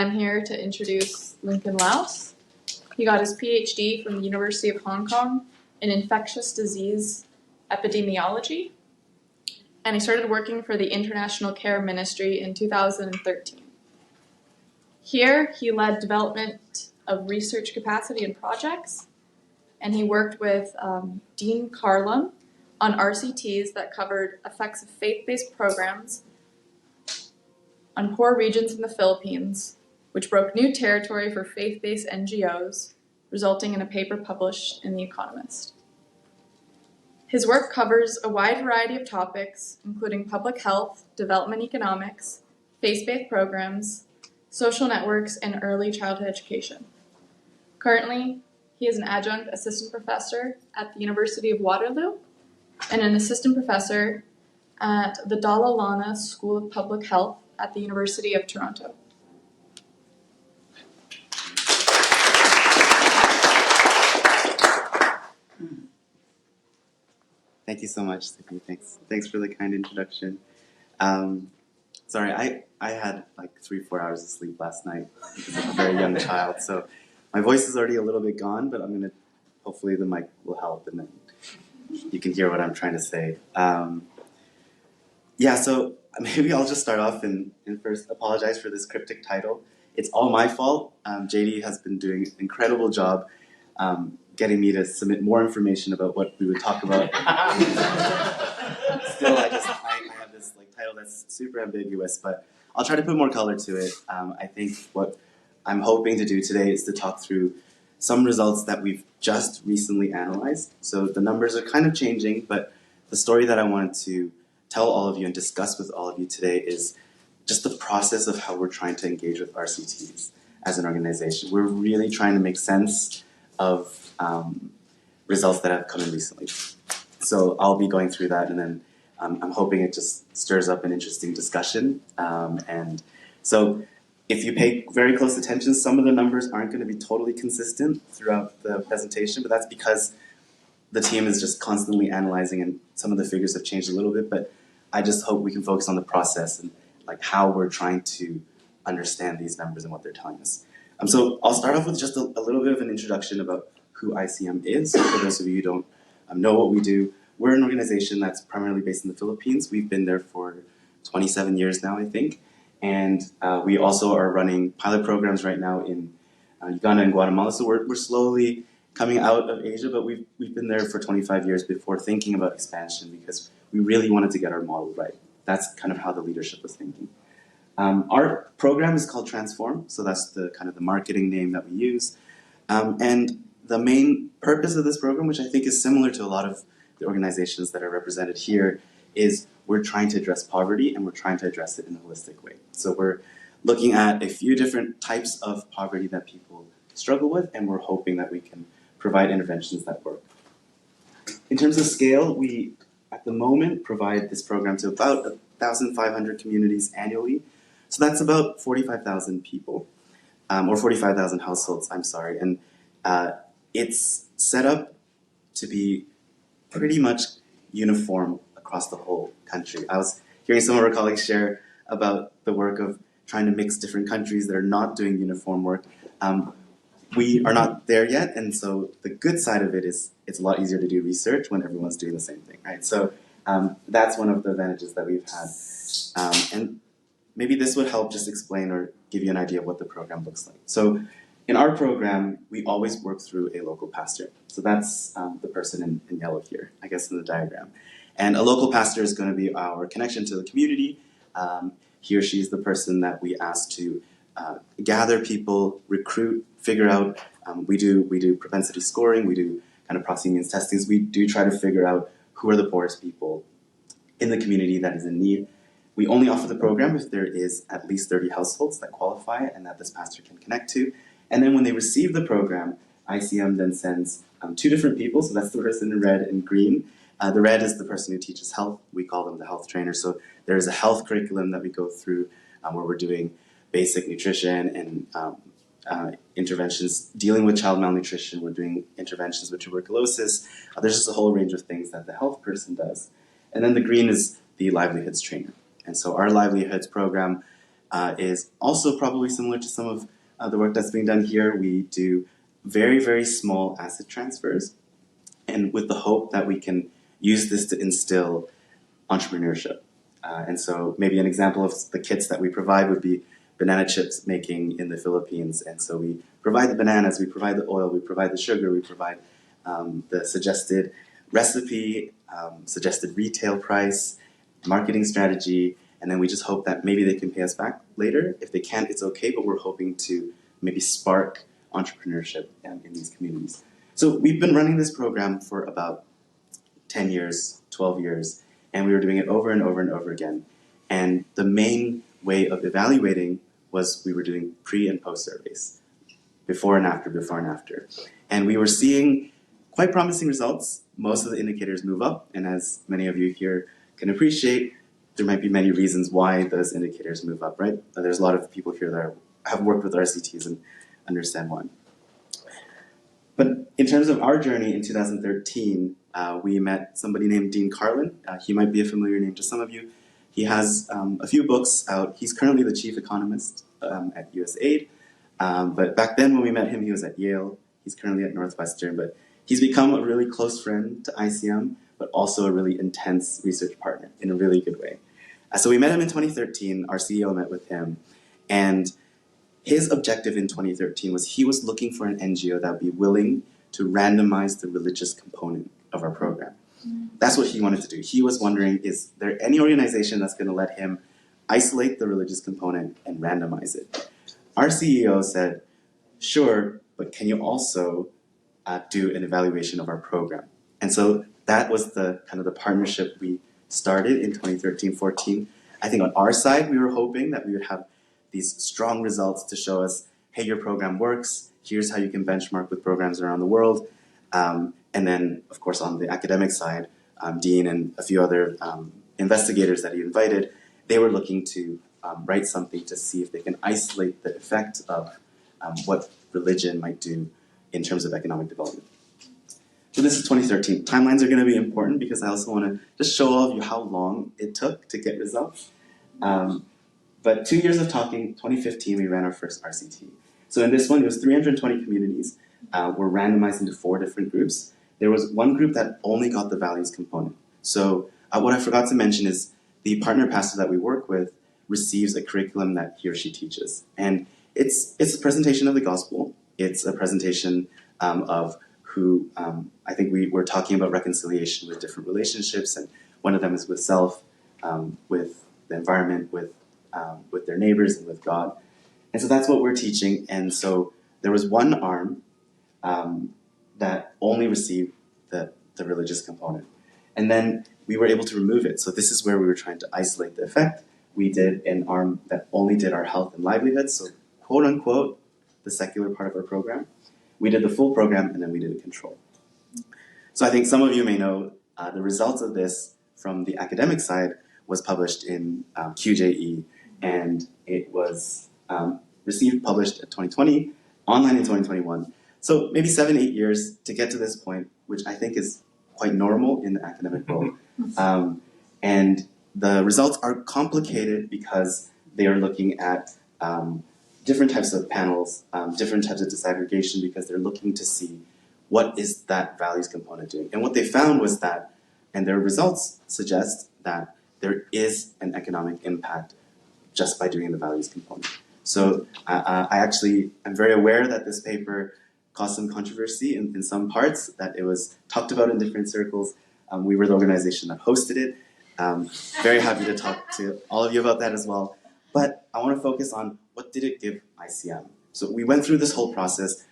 I'm here to introduce Lincoln Laos. He got his PhD from the University of Hong Kong in infectious disease epidemiology, and he started working for the International Care Ministry in 2013. Here, he led development of research capacity and projects, and he worked with Dean Carlum on RCTs that covered effects of faith-based programs on poor regions in the Philippines, which broke new territory for faith-based NGOs, resulting in a paper published in The Economist. His work covers a wide variety of topics, including public health, development economics, faith-based programs, social networks, and early childhood education. Currently, he is an adjunct assistant professor at the University of Waterloo and an assistant professor at the Dalla Lana School of Public Health at the University of Toronto. Thank you so much, Tiffany. Thanks for the kind introduction. Sorry, I had like 3-4 hours of sleep last night because of a very young child, so my voice is already a little bit gone, but hopefully the mic will help and then you can hear what I'm trying to say. So maybe I'll just start off and first apologize for this cryptic title. It's all my fault. JD has been doing an incredible job getting me to submit more information about what we would talk about. Still, I have this title that's super ambiguous, but I'll try to put more color to it. I think what I'm hoping to do today is to talk through some results that we've just recently analyzed. So the numbers are kind of changing, but the story that I wanted to tell all of you and discuss with all of you today is just the process of how we're trying to engage with RCTs as an organization. We're really trying to make sense of results that have come in recently. So I'll be going through that, and then I'm hoping it just stirs up an interesting discussion. And so if you pay very close attention, some of the numbers aren't going to be totally consistent throughout the presentation, but that's because the team is just constantly analyzing and some of the figures have changed a little bit, but I just hope we can focus on the process and how we're trying to understand these numbers and what they're telling us. So I'll start off with just a little bit of an introduction about who ICM is. For those of you who don't know what we do, we're an organization that's primarily based in the Philippines. We've been there for 27 years now, I think. And we also are running pilot programs right now in Uganda and Guatemala. So we're slowly coming out of Asia, but we've been there for 25 years before thinking about expansion because we really wanted to get our model right. That's kind of how the leadership was thinking. Our program is called Transform, so that's the kind of the marketing name that we use. And the main purpose of this program, which I think is similar to a lot of the organizations that are represented here, is we're trying to address poverty and we're trying to address it in a holistic way. So we're looking at a few different types of poverty that people struggle with, and we're hoping that we can provide interventions that work. In terms of scale, we, at the moment, provide this program to about 1,500 communities annually. So that's about 45,000 people, or 45,000 households, I'm sorry. And it's set up to be pretty much uniform across the whole country. I was hearing some of our colleagues share about the work of trying to mix different countries that are not doing uniform work. We are not there yet, and so the good side of it is it's a lot easier to do research when everyone's doing the same thing, right? So that's one of the advantages that we've had. And maybe this would help just explain or give you an idea of what the program looks like. So in our program, we always work through a local pastor. So that's the person in yellow here, I guess in the diagram. And a local pastor is going to be our connection to the community. He or she is the person that we ask to gather people, recruit, figure out. We do propensity scoring. We do kind of proxy means testings. We do try to figure out who are the poorest people in the community that is in need. We only offer the program if there is at least 30 households that qualify and that this pastor can connect to. And then when they receive the program, ICM then sends 2 different people. So that's the person in red and green. The red is the person who teaches health. We call them the health trainer. So there's a health curriculum that we go through where we're doing basic nutrition and interventions dealing with child malnutrition. We're doing interventions with tuberculosis. There's just a whole range of things that the health person does. And then the green is the livelihoods trainer. And so our livelihoods program is also probably similar to some of the work that's being done here. We do very, very small asset transfers, and with the hope that we can use this to instill entrepreneurship. And so maybe an example of the kits that we provide would be banana chips making in the Philippines. And so we provide the bananas, we provide the oil, we provide the sugar, we provide the suggested recipe, suggested retail price, marketing strategy, and then we just hope that maybe they can pay us back later. If they can't, it's okay, but we're hoping to maybe spark entrepreneurship in these communities. So we've been running this program for about 10 years, 12 years, and we were doing it over and over and over again. And the main way of evaluating was we were doing pre and post surveys, before and after, before and after. And we were seeing quite promising results. Most of the indicators move up, and as many of you here can appreciate, there might be many reasons why those indicators move up, right? There's a lot of people here that have worked with RCTs and understand why. But in terms of our journey in 2013, we met somebody named Dean Carlin. He might be a familiar name to some of you. He has a few books out. He's currently the chief economist at USAID. But back then when we met him, he was at Yale. He's currently at Northwestern. But he's become a really close friend to ICM, but also a really intense research partner in a really good way. So we met him in 2013. Our CEO met with him. And his objective in 2013 was he was looking for an NGO that would be willing to randomize the religious component of our program. That's what he wanted to do. He was wondering, is there any organization that's going to let him isolate the religious component and randomize it? Our CEO said, sure, but can you also do an evaluation of our program? And so that was the kind of the partnership we started in 2013-14. I think on our side, we were hoping that we would have these strong results to show us, hey, your program works. Here's how you can benchmark with programs around the world. And then, of course, on the academic side, Dean and a few other investigators that he invited, they were looking to write something to see if they can isolate the effect of what religion might do in terms of economic development. So this is 2013. Timelines are going to be important because I also want to just show all of you how long it took to get results. But 2 years of talking, 2015, we ran our first RCT. So in this one, it was 320 communities were randomized into 4 different groups. There was one group that only got the values component. So what I forgot to mention is the partner pastor that we work with receives a curriculum that he or she teaches. And it's a presentation of the gospel. It's a presentation of who, I think we're talking about reconciliation with different relationships, and one of them is with self, with the environment, with their neighbors, and with God. And so that's what we're teaching. And so there was one arm that only received the religious component. And then we were able to remove it. So this is where we were trying to isolate the effect. We did an arm that only did our health and livelihood, so quote unquote, the secular part of our program. We did the full program, and then we did a control. So I think some of you may know the results of this from the academic side was published in QJE, and it was published in 2020, online in 2021. So maybe 7-8 years to get to this point, which I think is quite normal in the academic world. And the results are complicated because they are looking at different types of panels, different types of disaggregation, because they're looking to see what is that values component doing. And what they found was that, and their results suggest that there is an economic impact just by doing the values component. So I'm very aware that this paper caused some controversy in some parts, that it was talked about in different circles. We were the organization that hosted it. Very happy to talk to all of you about that as well. But I want to focus on what did it give ICM. So we went through this whole process,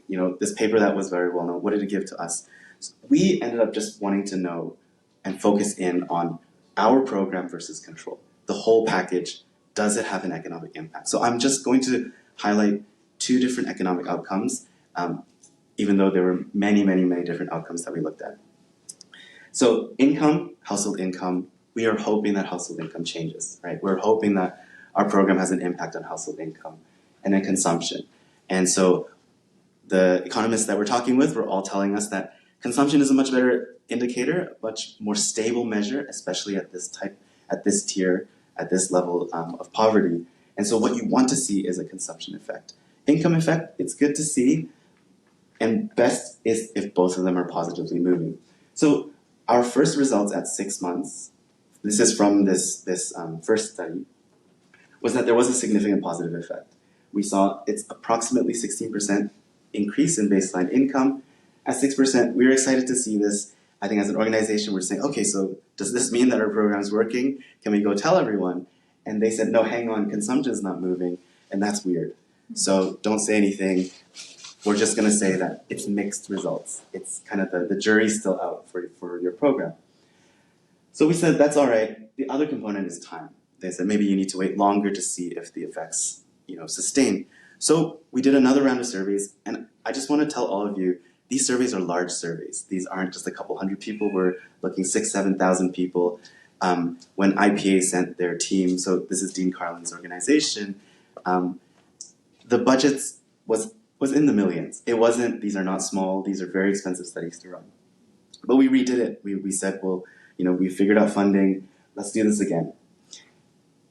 this paper that was very well known, what did it give to us? So we ended up just wanting to know and focus in on our program versus control. The whole package, does it have an economic impact? So I'm just going to highlight 2 different economic outcomes, even though there were many, many, many different outcomes that we looked at. So income, household income, we are hoping that household income changes, right? We're hoping that our program has an impact on household income, and then consumption. And so the economists that we're talking with were all telling us that consumption is a much better indicator, a much more stable measure, especially at this tier, at this level of poverty. And so what you want to see is a consumption effect. Income effect, it's good to see, and best is if both of them are positively moving. So our first results at 6 months, this is from this first study, was that there was a significant positive effect. We saw it's approximately 16% increase in baseline income. At 6%, we were excited to see this. I think as an organization, we're saying, okay, so does this mean that our program's working? Can we go tell everyone? And they said, no, hang on, consumption's not moving, and that's weird. So don't say anything. We're just going to say that it's mixed results. It's kind of the jury's still out for your program. So we said, that's all right. The other component is time. They said, maybe you need to wait longer to see if the effects, sustain. So we did another round of surveys, and I just want to tell all of you, these surveys are large surveys. These aren't just a couple hundred people. We're looking 6,000, 7,000 people. When IPA sent their team, so this is Dean Carlin's organization, the budgets was in the millions. It wasn't, these are not small, these are very expensive studies to run. But we redid it. We said, well, we figured out funding, let's do this again.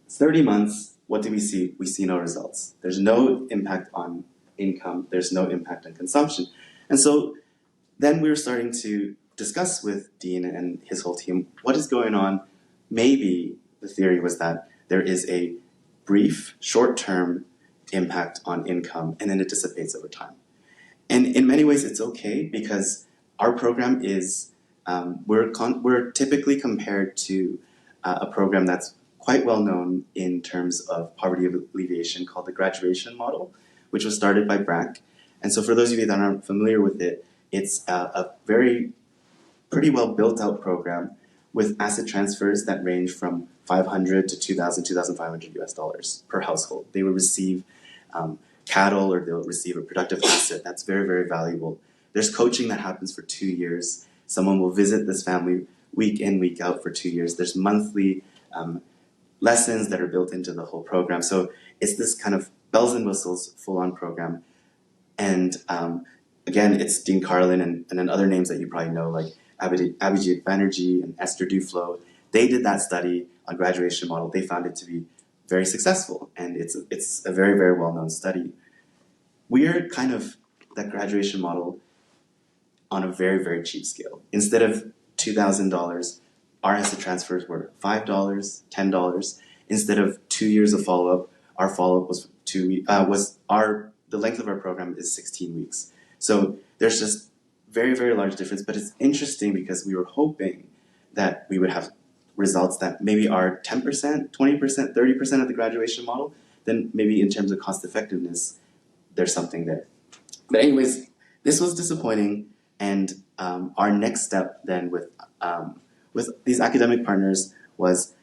30 months, what do we see? We see no results. There's no impact on income, there's no impact on consumption. And so then we were starting to discuss with Dean and his whole team, what is going on? Maybe the theory was that there is a brief, short-term impact on income, and then it dissipates over time. And in many ways, it's okay because our program is, we're typically compared to a program that's quite well known in terms of poverty alleviation called the graduation model, which was started by BRAC. And so for those of you that aren't familiar with it, it's a pretty well built out program with asset transfers that range from $500 to $2,000, $2,500 US dollars per household. They will receive cattle, or they'll receive a productive asset that's very, very valuable. There's coaching that happens for 2 years. Someone will visit this family week in, week out for 2 years. There's monthly lessons that are built into the whole program. So it's this kind of bells and whistles, full-on program. And again, it's Dean Carlin and then other names that you probably know, like Abhijit Banerjee and Esther Duflo. They did that study on graduation model. They found it to be very successful, and it's a very, very well-known study. We're kind of that graduation model on a very, very cheap scale. Instead of $2,000, our asset transfers were $5, $10. Instead of 2 years of follow-up, our follow-up was the length of our program is 16 weeks. So there's just very, very large difference, but it's interesting because we were hoping that we would have results that maybe are 10%, 20%, 30% of the graduation model, then maybe in terms of cost effectiveness, there's something there. But anyways, this was disappointing, and our next step then with these academic partners was,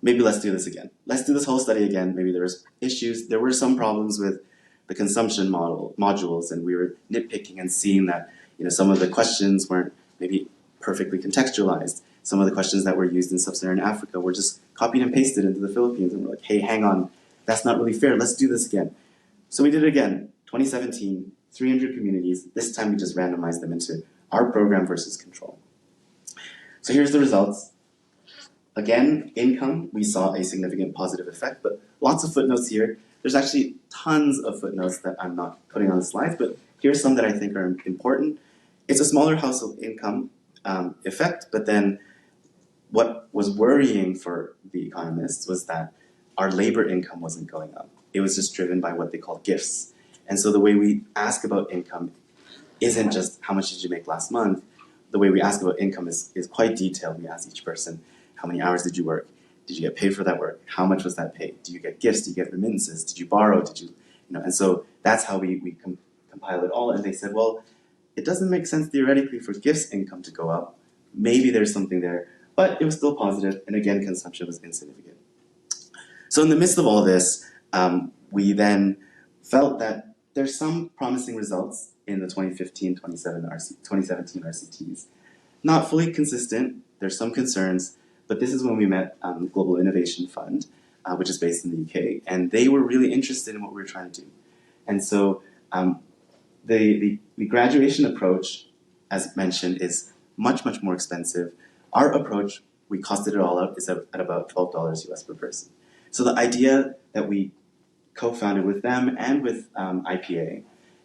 maybe let's do this again. Let's do this whole study again. Maybe there was issues. There were some problems with the consumption modules, and we were nitpicking and seeing that some of the questions weren't maybe perfectly contextualized. Some of the questions that were used in sub-Saharan Africa were just copied and pasted into the Philippines, and we're like, hey, hang on, that's not really fair. Let's do this again. So we did it again, 2017, 300 communities. This time we just randomized them into our program versus control. So here's the results. Again, income, we saw a significant positive effect, but lots of footnotes here. There's actually tons of footnotes that I'm not putting on the slides, but here's some that I think are important. It's a smaller household income effect, but then what was worrying for the economists was that our labor income wasn't going up. It was just driven by what they call gifts. And so the way we ask about income isn't just how much did you make last month. The way we ask about income is quite detailed. We ask each person, how many hours did you work? Did you get paid for that work? How much was that paid? Do you get gifts? Do you get remittances? Did you borrow? Did you, and so that's how we compile it all. And they said, well, it doesn't make sense theoretically for gifts income to go up. Maybe there's something there, but it was still positive. And again, consumption was insignificant. So in the midst of all this, we then felt that there's some promising results in the 2015-2017 RCTs. Not fully consistent. There's some concerns. But this is when we met the Global Innovation Fund, which is based in the UK, and they were really interested in what we were trying to do. And so the graduation approach, as mentioned, is much, much more expensive. Our approach, we costed it all out, is at about $12 US per person. So the idea that we co-founded with them and with IPA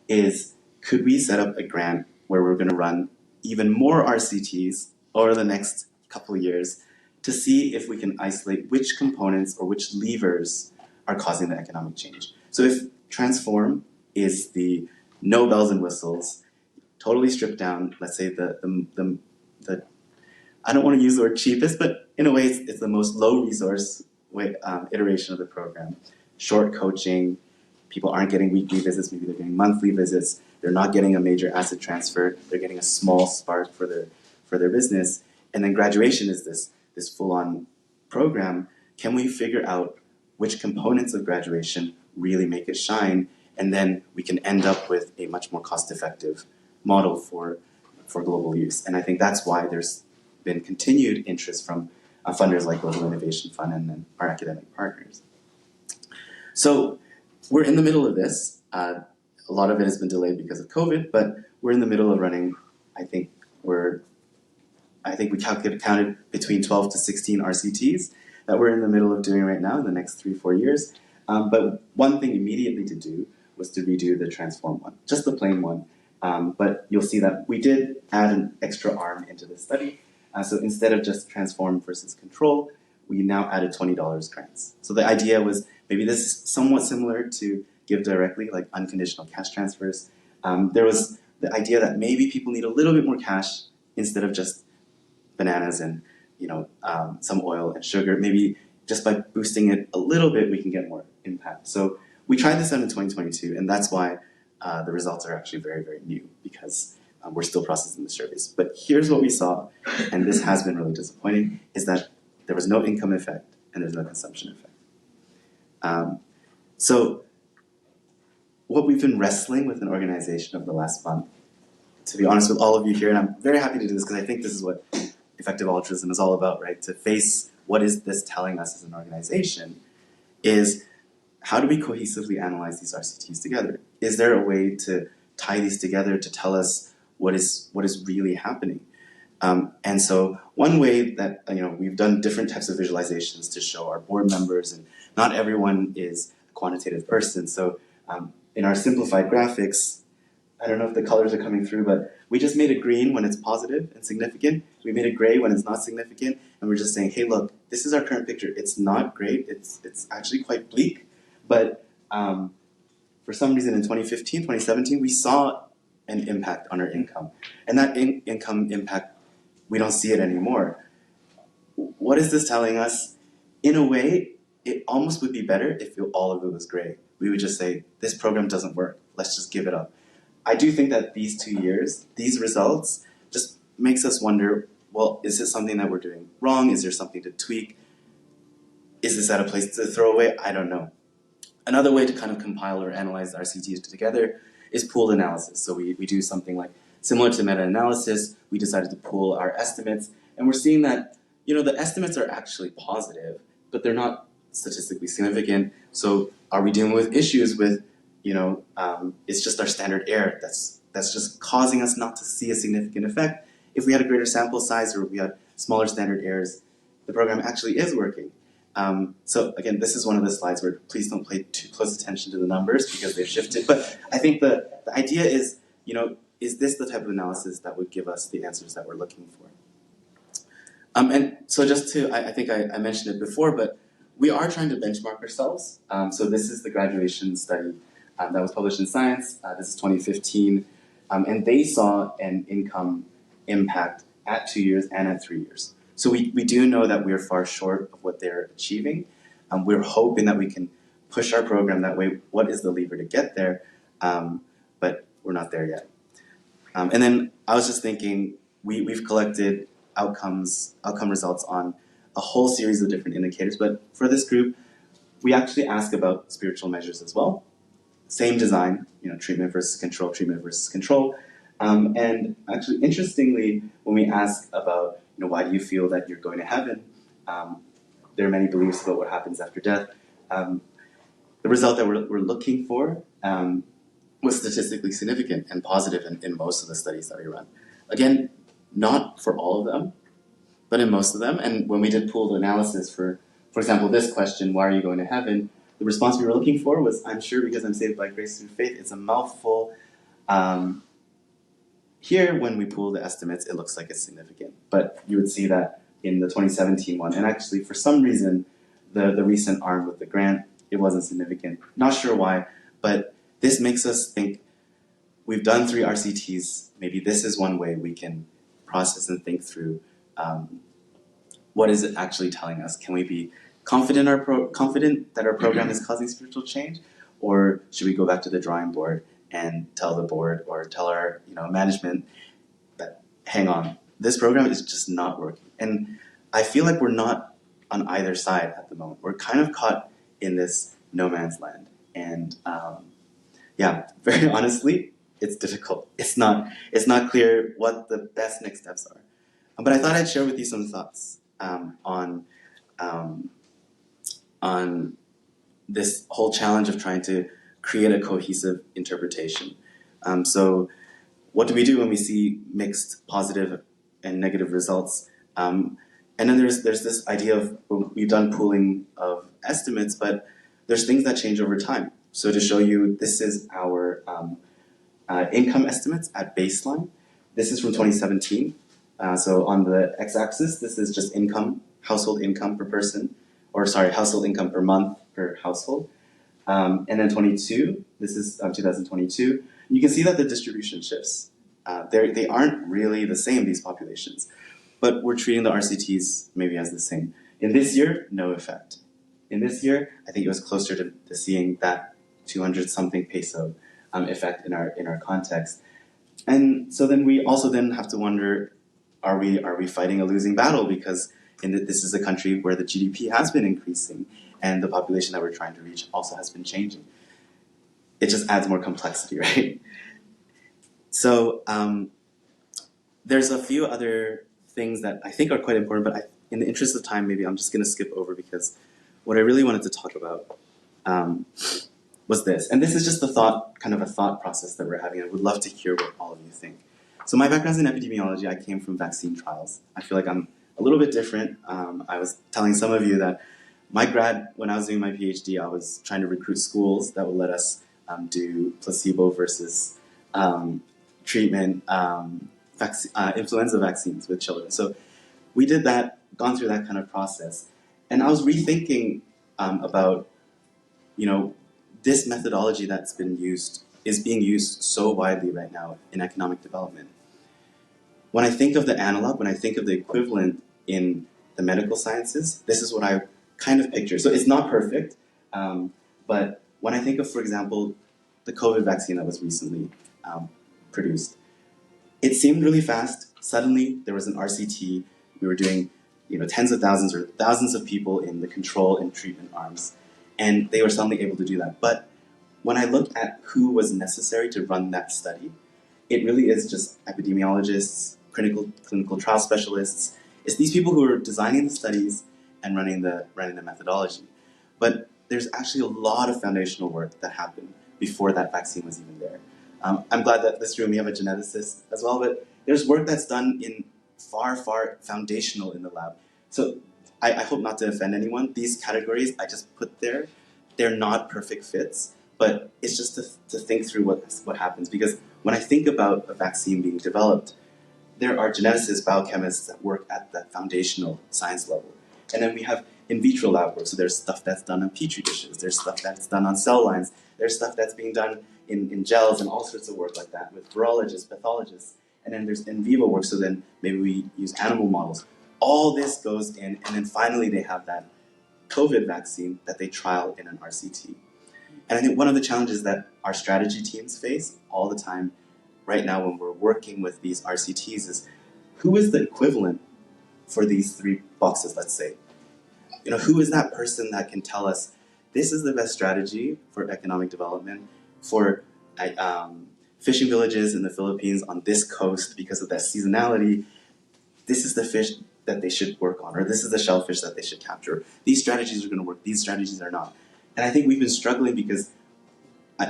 is, could we set up a grant where we're going to run even more RCTs over the next couple of years to see if we can isolate which components or which levers are causing the economic change. So if Transform is the no bells and whistles, totally stripped down, let's say the I don't want to use the word cheapest, but in a way it's the most low resource iteration of the program. Short coaching, people aren't getting weekly visits, maybe they're getting monthly visits, they're not getting a major asset transfer, they're getting a small spark for their business, and then graduation is this full-on program. Can we figure out which components of graduation really make it shine, and then we can end up with a much more cost-effective model for global use. And I think that's why there's been continued interest from funders like Global Innovation Fund and then our academic partners. So we're in the middle of this. A lot of it has been delayed because of COVID, but we're in the middle of running. I think we counted between 12 to 16 RCTs that we're in the middle of doing right now in the next 3-4 years. But one thing immediately to do was to redo the Transform one, just the plain one. But you'll see that we did add an extra arm into the study. So instead of just Transform versus Control, we now added $20 grants. So the idea was maybe this is somewhat similar to Give Directly, like unconditional cash transfers. There was the idea that maybe people need a little bit more cash instead of just bananas and some oil and sugar. Maybe just by boosting it a little bit, we can get more impact. So we tried this out in 2022, and that's why the results are actually very, very new, because we're still processing the surveys. But here's what we saw, and this has been really disappointing, is that there was no income effect and there's no consumption effect. So what we've been wrestling with an organization over the last month, to be honest with all of you here, and I'm very happy to do this because I think this is what effective altruism is all about, right? To face what is this telling us as an organization, is how do we cohesively analyze these RCTs together? Is there a way to tie these together to tell us what is really happening? And so one way that we've done different types of visualizations to show our board members, and not everyone is a quantitative person. So in our simplified graphics, I don't know if the colors are coming through, but we just made it green when it's positive and significant. We made it gray when it's not significant, and we're just saying, hey, look, this is our current picture. It's not great. It's actually quite bleak. But for some reason in 2015, 2017, we saw an impact on our income. And that income impact, we don't see it anymore. What is this telling us? In a way, it almost would be better if all of it was gray. We would just say, this program doesn't work. Let's just give it up. I do think that these 2 years, these results, just makes us wonder, well, is it something that we're doing wrong? Is there something to tweak? Is this at a place to throw away? I don't know. Another way to kind of compile or analyze RCTs together is pooled analysis. So we do something like, similar to meta-analysis, we decided to pool our estimates, and we're seeing that the estimates are actually positive, but they're not statistically significant. So are we dealing with issues with, it's just our standard error that's just causing us not to see a significant effect? If we had a greater sample size or we had smaller standard errors, the program actually is working. So again, this is one of the slides where please don't pay too close attention to the numbers because they've shifted. But I think the idea is, is this the type of analysis that would give us the answers that we're looking for? And so just to, I think I mentioned it before, but we are trying to benchmark ourselves. So this is the graduation study that was published in Science. This is 2015. And they saw an income impact at 2 years and at 3 years. So we do know that we're far short of what they're achieving. We're hoping that we can push our program that way. What is the lever to get there? But we're not there yet. And then I was just thinking, we've collected outcome results on a whole series of different indicators. But for this group, we actually ask about spiritual measures as well. Same design, treatment versus control, treatment versus control. And actually, interestingly, when we ask about, why do you feel that you're going to heaven? There are many beliefs about what happens after death. The result that we're looking for was statistically significant and positive in most of the studies that we run. Again, not for all of them, but in most of them. And when we did pooled analysis for for example, this question, why are you going to heaven? The response we were looking for was, I'm sure because I'm saved by grace through faith. It's a mouthful. Here, when we pool the estimates, it looks like it's significant. But you would see that in the 2017 one. And actually, for some reason, the recent arm with the grant, it wasn't significant. Not sure why, but this makes us think we've done 3 RCTs. Maybe this is one way we can process and think through what is it actually telling us. Can we be confident that our program is causing spiritual change? Or should we go back to the drawing board and tell the board or tell our management that, hang on, this program is just not working? And I feel like we're not on either side at the moment. We're kind of caught in this no man's land. And very honestly, it's difficult. It's not clear what the best next steps are. But I thought I'd share with you some thoughts on this whole challenge of trying to create a cohesive interpretation. So what do we do when we see mixed positive and negative results? And then there's this idea of, well, we've done pooling of estimates, but there's things that change over time. So to show you, this is our income estimates at baseline. This is from 2017. So on the x-axis, this is just income, household income per person, household income per month per household. And then 22, this is 2022. You can see that the distribution shifts. They aren't really the same, these populations, but we're treating the RCTs maybe as the same. In this year, no effect. In this year, I think it was closer to seeing that 200-something peso effect in our context. And so then we also then have to wonder, are we fighting a losing battle? Because this is a country where the GDP has been increasing and the population that we're trying to reach also has been changing. It just adds more complexity, right? So there's a few other things that I think are quite important, but in the interest of time, maybe I'm just going to skip over, because what I really wanted to talk about was this. And this is just a thought process that we're having. I would love to hear what all of you think. So my background's in epidemiology. I came from vaccine trials. I feel like I'm a little bit different. I was telling some of you that my grad, when I was doing my PhD, I was trying to recruit schools that would let us do placebo versus treatment influenza vaccines with children. So we did that, gone through that kind of process. And I was rethinking about, this methodology that's been used is being used so widely right now in economic development. When I think of the analog, when I think of the equivalent in the medical sciences, this is what I kind of picture. So it's not perfect, but when I think of, for example, the COVID vaccine that was recently produced, it seemed really fast. Suddenly, there was an RCT. We were doing, tens of thousands or thousands of people in the control and treatment arms, and they were suddenly able to do that. But when I looked at who was necessary to run that study, it really is just epidemiologists, clinical trial specialists. It's these people who are designing the studies and running the methodology. But there's actually a lot of foundational work that happened before that vaccine was even there. I'm glad that this room, we have a geneticist as well, but there's work that's done in far foundational in the lab. So I hope not to offend anyone. These categories I just put there, they're not perfect fits, but it's just to think through what happens. Because when I think about a vaccine being developed, there are geneticists, biochemists that work at that foundational science level. And then we have in vitro lab work. So there's stuff that's done on petri dishes. There's stuff that's done on cell lines. There's stuff that's being done in gels and all sorts of work like that with virologists, pathologists. And then there's in vivo work. So then maybe we use animal models. All this goes in, and then finally they have that COVID vaccine that they trial in an RCT. And I think one of the challenges that our strategy teams face all the time right now when we're working with these RCTs is, who is the equivalent for these 3 boxes, let's say? Who is that person that can tell us, this is the best strategy for economic development for fishing villages in the Philippines on this coast because of that seasonality? This is the fish that they should work on, or this is the shellfish that they should capture. These strategies are going to work, these strategies are not. And I think we've been struggling because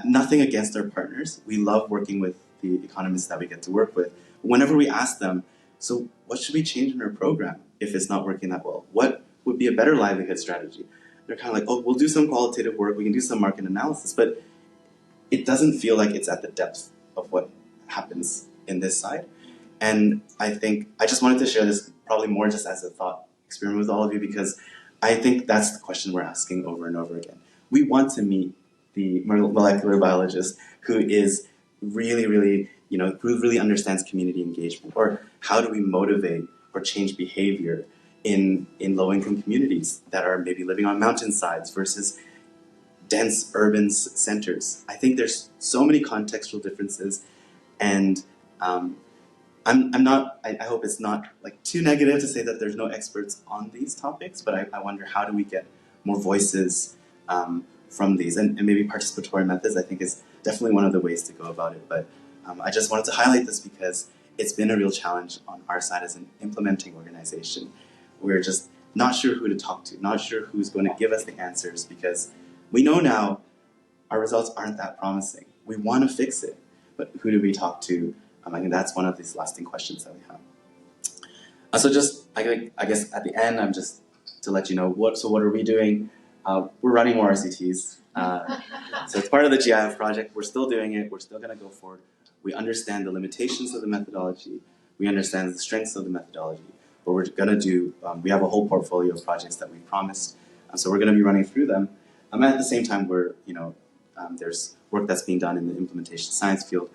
nothing against our partners. We love working with the economists that we get to work with. Whenever we ask them, so what should we change in our program if it's not working that well? What would be a better livelihood strategy. They're kind of like, oh, we'll do some qualitative work, we can do some market analysis, but it doesn't feel like it's at the depth of what happens in this side. And I think I just wanted to share this probably more just as a thought experiment with all of you, because I think that's the question we're asking over and over again. We want to meet the molecular biologist who is really, really, who really understands community engagement, or how do we motivate or change behavior in low-income communities that are maybe living on mountainsides versus dense urban centers. I think there's so many contextual differences, and I'm not, I hope it's not like too negative to say that there's no experts on these topics, but I wonder, how do we get more voices from these, and maybe participatory methods I think is definitely one of the ways to go about it. But I just wanted to highlight this because it's been a real challenge on our side as an implementing organization. We're just not sure who to talk to, not sure who's going to give us the answers, because we know now our results aren't that promising. We want to fix it, but who do we talk to? I think that's one of these lasting questions that we have. So just, I guess at the end, I'm just to let you know, what are we doing? We're running more RCTs. So it's part of the GIF project. We're still doing it. We're still going to go forward. We understand the limitations of the methodology. We understand the strengths of the methodology. But we're going to do, we have a whole portfolio of projects that we promised. So we're going to be running through them. And at the same time, there's work that's being done in the implementation science field.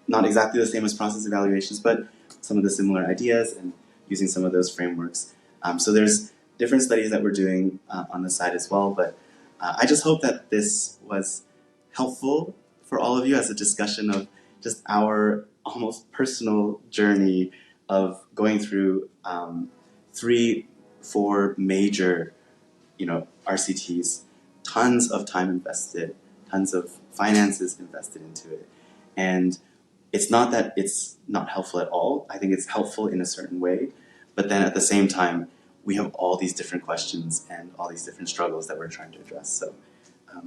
Not exactly the same as process evaluations, but some of the similar ideas and using some of those frameworks. So there's different studies that we're doing on the side as well, but I just hope that this was helpful for all of you as a discussion of just our almost personal journey of going through 3-4 major, RCTs, tons of time invested, tons of finances invested into it. And it's not that it's not helpful at all. I think it's helpful in a certain way, but then at the same time, we have all these different questions and all these different struggles that we're trying to address. So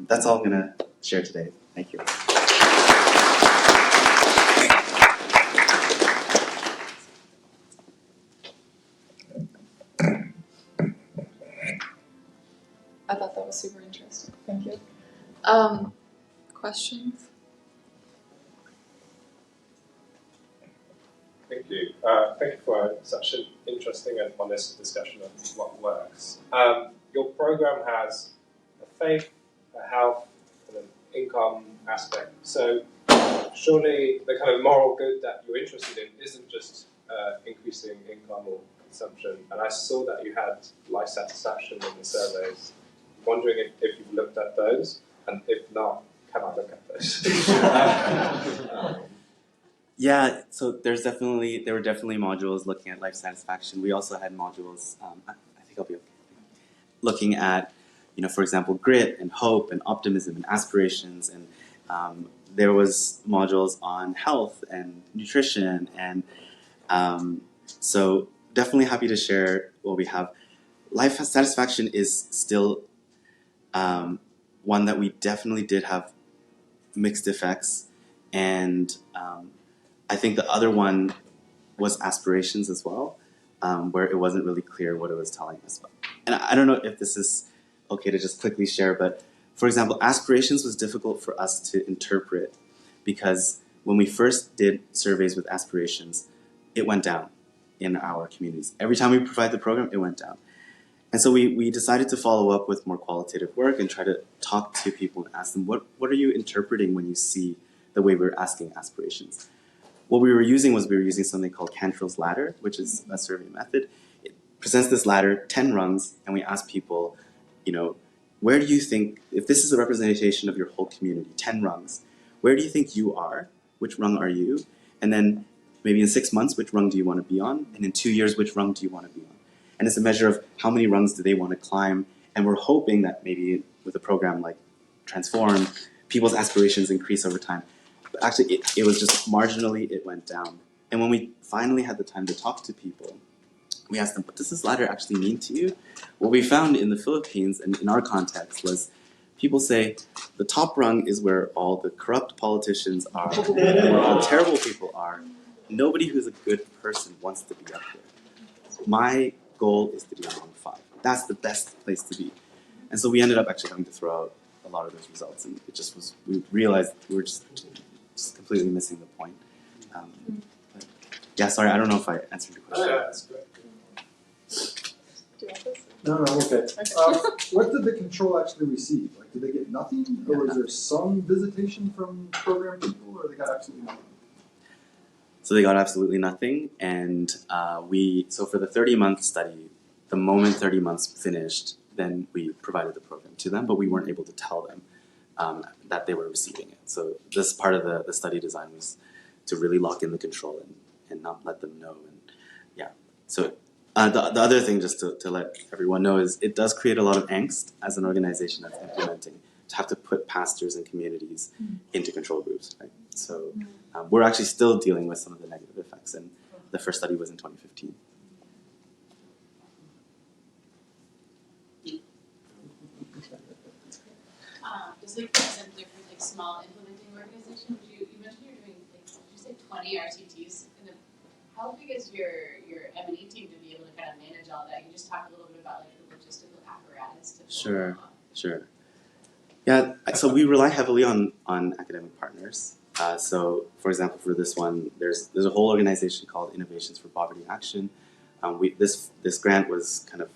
that's all I'm going to share today. Thank you. I thought that was super interesting. Thank you. Questions? Thank you. Thank you for such an interesting and honest discussion of what works. Your program has a faith, a health, and an income aspect. So surely the kind of moral good that you're interested in isn't just increasing income or consumption. And I saw that you had life satisfaction in the surveys. I'm wondering if you've looked at those, and if not, can I look at those? Yeah, so there were definitely modules looking at life satisfaction. We also had modules, I think I'll be okay, looking at, for example, grit and hope and optimism and aspirations. And there was modules on health and nutrition. And so definitely happy to share what we have. Life satisfaction is still one that we definitely did have mixed effects. And I think the other one was aspirations as well, where it wasn't really clear what it was telling us about. And I don't know if this is okay to just quickly share, but for example, aspirations was difficult for us to interpret because when we first did surveys with aspirations, it went down in our communities. Every time we provide the program, it went down. And so we decided to follow up with more qualitative work and try to talk to people and ask them, what are you interpreting when you see the way we're asking aspirations? What we were using something called Cantrill's ladder, which is a survey method. It presents this ladder, 10 rungs, and we ask people, where do you think, if this is a representation of your whole community, 10 rungs, where do you think you are? Which rung are you? And then maybe in 6 months, which rung do you want to be on? And in 2 years, which rung do you want to be on? And it's a measure of how many rungs do they want to climb. And we're hoping that maybe with a program like Transform, people's aspirations increase over time. But actually, it was just marginally, it went down. And when we finally had the time to talk to people, we asked them, what does this ladder actually mean to you? What we found in the Philippines and in our context was people say, the top rung is where all the corrupt politicians are, where all the terrible people are. Nobody who's a good person wants to be up there. My goal is to be among 5. That's the best place to be. And so we ended up actually having to throw out a lot of those results, and it just was, we realized we were just completely missing the point. But yeah, sorry, I don't know if I answered your question. Yeah, that's great. Do you want this? No, no, okay. Okay. What did the control actually receive? Like, did they get nothing, or was there some visitation from program people, or they got absolutely nothing? So they got absolutely nothing, and so for the 30-month study, the moment 30 months finished, then we provided the program to them, but we weren't able to tell them that they were receiving it. So this part of the study design was to really lock in the control and not let them know. And yeah, so the other thing, just to let everyone know, is it does create a lot of angst as an organization that's implementing to have to put pastors and communities into control groups, right? So we're actually still dealing with some of the negative effects, and the first study was in 2015. Does it present different, like small implementing organizations? You mentioned you're doing, like, did you say 20 RCTs? How big is your M&E team to be able to kind of manage all that? You just talked a little bit about like the logistical apparatus to Sure. Yeah, so we rely heavily on academic partners. So, for example, for this one, there's a whole organization called Innovations for Poverty Action. This grant was kind of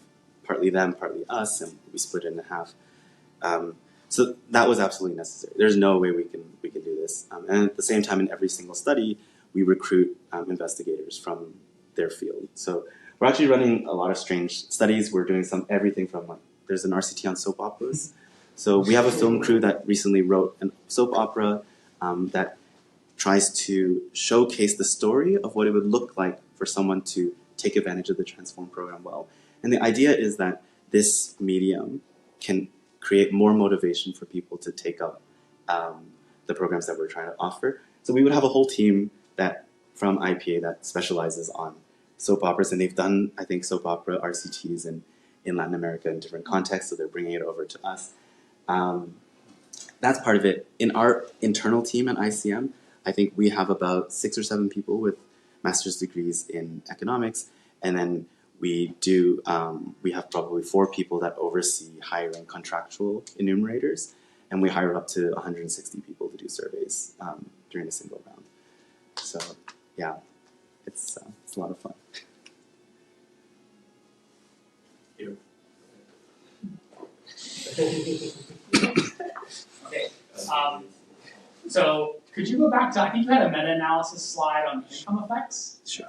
partly them, partly us, and we split it in half. So that was absolutely necessary. There's no way we can do this. And at the same time, in every single study, we recruit investigators from their field. So we're actually running a lot of strange studies. We're doing everything from there's an RCT on soap operas. So we have a film crew that recently wrote a soap opera that tries to showcase the story of what it would look like for someone to take advantage of the Transform program well. And the idea is that this medium can create more motivation for people to take up the programs that we're trying to offer. So we would have a whole team from IPA that specializes on soap operas, and they've done, I think, soap opera RCTs in Latin America in different contexts, so they're bringing it over to us. That's part of it. In our internal team at ICM, I think we have about 6 or 7 people with master's degrees in economics, and then we have probably 4 people that oversee hiring contractual enumerators, and we hire up to 160 people to do surveys during a single round. So yeah, it's a lot of fun. Okay. So could you go back to, I think you had a meta-analysis slide on the income effects? Sure.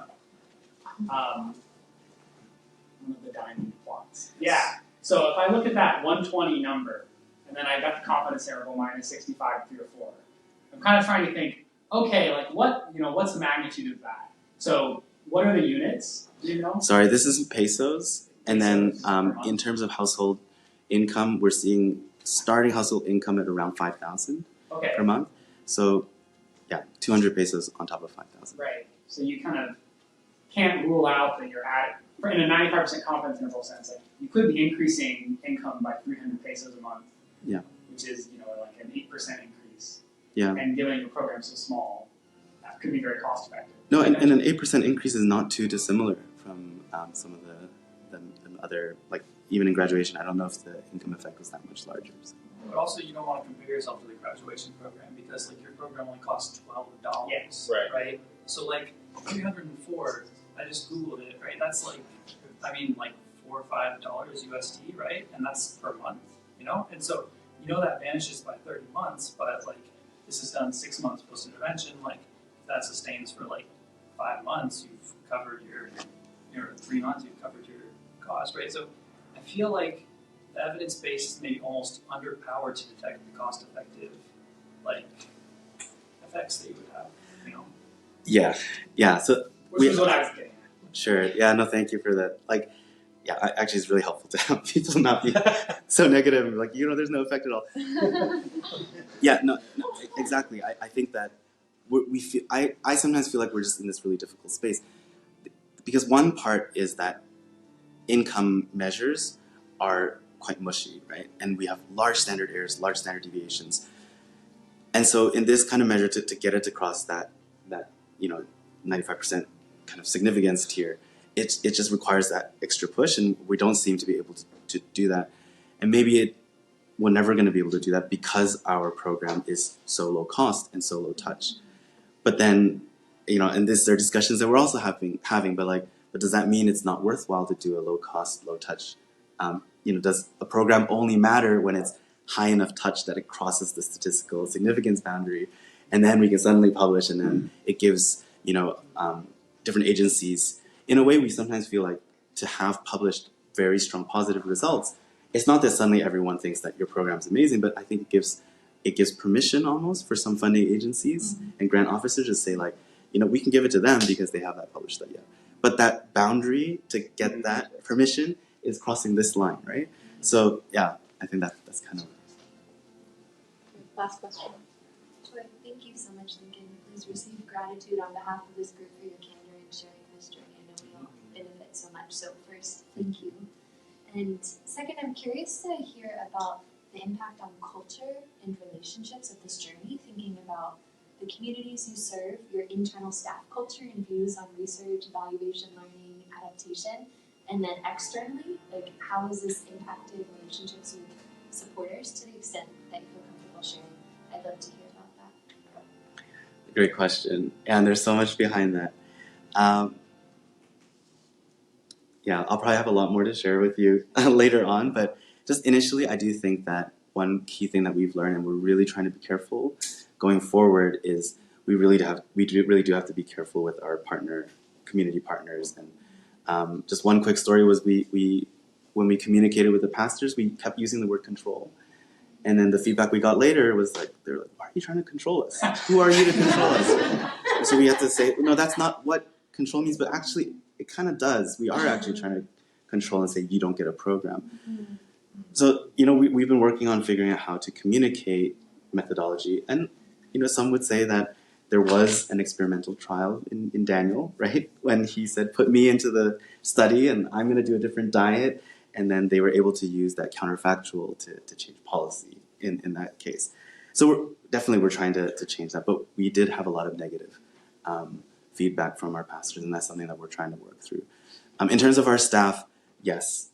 One of the diamond plots. Yeah. So if I look at that 120 number, and then I got the confidence interval minus 65, 3 or 4, I'm kind of trying to think, okay, like what's the magnitude of that? So what are the units? Do you know? Sorry, this is pesos, and then in terms of household income, we're seeing starting household income at around 5,000 per month. So yeah, 200 pesos on top of 5,000. Right. So you kind of can't rule out that you're in a 95% confidence interval sense, like you could be increasing income by 300 pesos a month. Yeah. Which is, like an 8% increase. Yeah. And given your program's so small, that could be very cost effective. No, and an 8% increase is not too dissimilar from some of the other, like even in graduation, I don't know if the income effect was that much larger. So. But also, you don't want to compare yourself to the graduation program because, like, your program only costs $12. Yes. Right. So, like, 304. I just googled it. Right. That's like, like $4 or $5 USD. Right. And that's per month. And so that vanishes by 30 months. But like, this is done 6 months post intervention. Like, if that sustains for like 5 months, you've covered your 3 months. You've covered your cost. Right. So, I feel like the evidence base is maybe almost underpowered to detect the cost-effective, effects that you would have, Yeah. So which is what I was getting at. Sure. Yeah. No. Thank you for that. Actually, it's really helpful to have people not be so negative and there's no effect at all. Yeah. No. Exactly. I think that we feel. I sometimes feel like we're just in this really difficult space because one part is that income measures are quite mushy, right? And we have large standard errors, large standard deviations. And so in this kind of measure, to get it across that 95% kind of significance tier, it just requires that extra push, and we don't seem to be able to do that. And maybe we're never going to be able to do that because our program is so low cost and so low touch. But then, and there are discussions that we're also having, but does that mean it's not worthwhile to do a low cost, low touch? Does a program only matter when it's high enough touch that it crosses the statistical significance boundary, and then we can suddenly publish, and then it gives, different agencies, in a way we sometimes feel like to have published very strong positive results, it's not that suddenly everyone thinks that your program is amazing, but I think it gives permission almost for some funding agencies and grant officers to say like, we can give it to them because they have that published study. But that boundary to get that permission is crossing this line, right? So yeah, I think that's kind of. Last question. Joy, thank you so much, Lincoln. Please receive gratitude on behalf of this group for your candor in sharing this journey. I know we all benefit so much. So first, thank you. And second, I'm curious to hear about the impact on culture and relationships of this journey, thinking about the communities you serve, your internal staff culture and views on research, evaluation, learning, adaptation, and then externally, like how has this impacted relationships with supporters to the extent that you feel comfortable sharing? I'd love to hear about that. Great question, and there's so much behind that. Yeah, I'll probably have a lot more to share with you later on, but just initially, I do think that one key thing that we've learned, and we're really trying to be careful going forward, is we really do have to be careful with our community partners. And just one quick story was when we communicated with the pastors, we kept using the word control. And then the feedback we got later was like, they're like, why are you trying to control us? Who are you to control us? And so we have to say, no, that's not what control means, but actually it kind of does. We are actually trying to control and say, you don't get a program. Mm-hmm. So, we've been working on figuring out how to communicate methodology. And, some would say that there was an experimental trial in Daniel, right? When he said, put me into the study and I'm going to do a different diet. And then they were able to use that counterfactual to change policy in that case. So we're trying to change that. But we did have a lot of negative feedback from our pastors, and that's something that we're trying to work through. In terms of our staff, yes.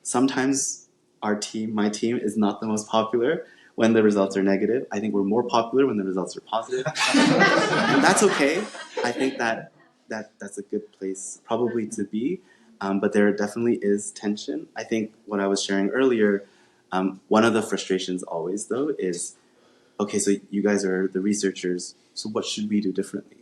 Sometimes my team is not the most popular when the results are negative. I think we're more popular when the results are positive. And that's okay. I think that's a good place probably to be. But there definitely is tension. I think what I was sharing earlier, one of the frustrations always, though, is, okay, so you guys are the researchers, so what should we do differently?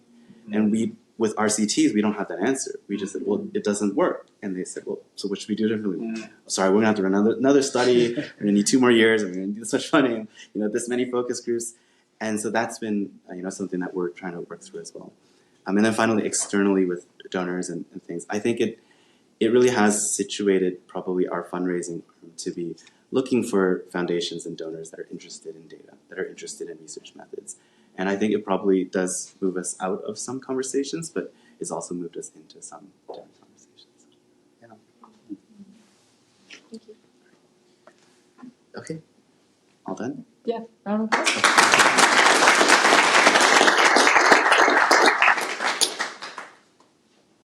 And with RCTs, we don't have that answer. We just said, well, it doesn't work. And they said, well, so what should we do differently? Sorry, we're going to have to run another study. We're going to need 2 more years. And we're going to do this much funding, this many focus groups. And so that's been, something that we're trying to work through as well. And then finally, externally with donors and things, I think it really has situated probably our fundraising to be looking for foundations and donors that are interested in data, that are interested in research methods. And I think it probably does move us out of some conversations, but it's also moved us into some different conversations. Yeah. Thank you. Okay. All done? Yeah, round of applause.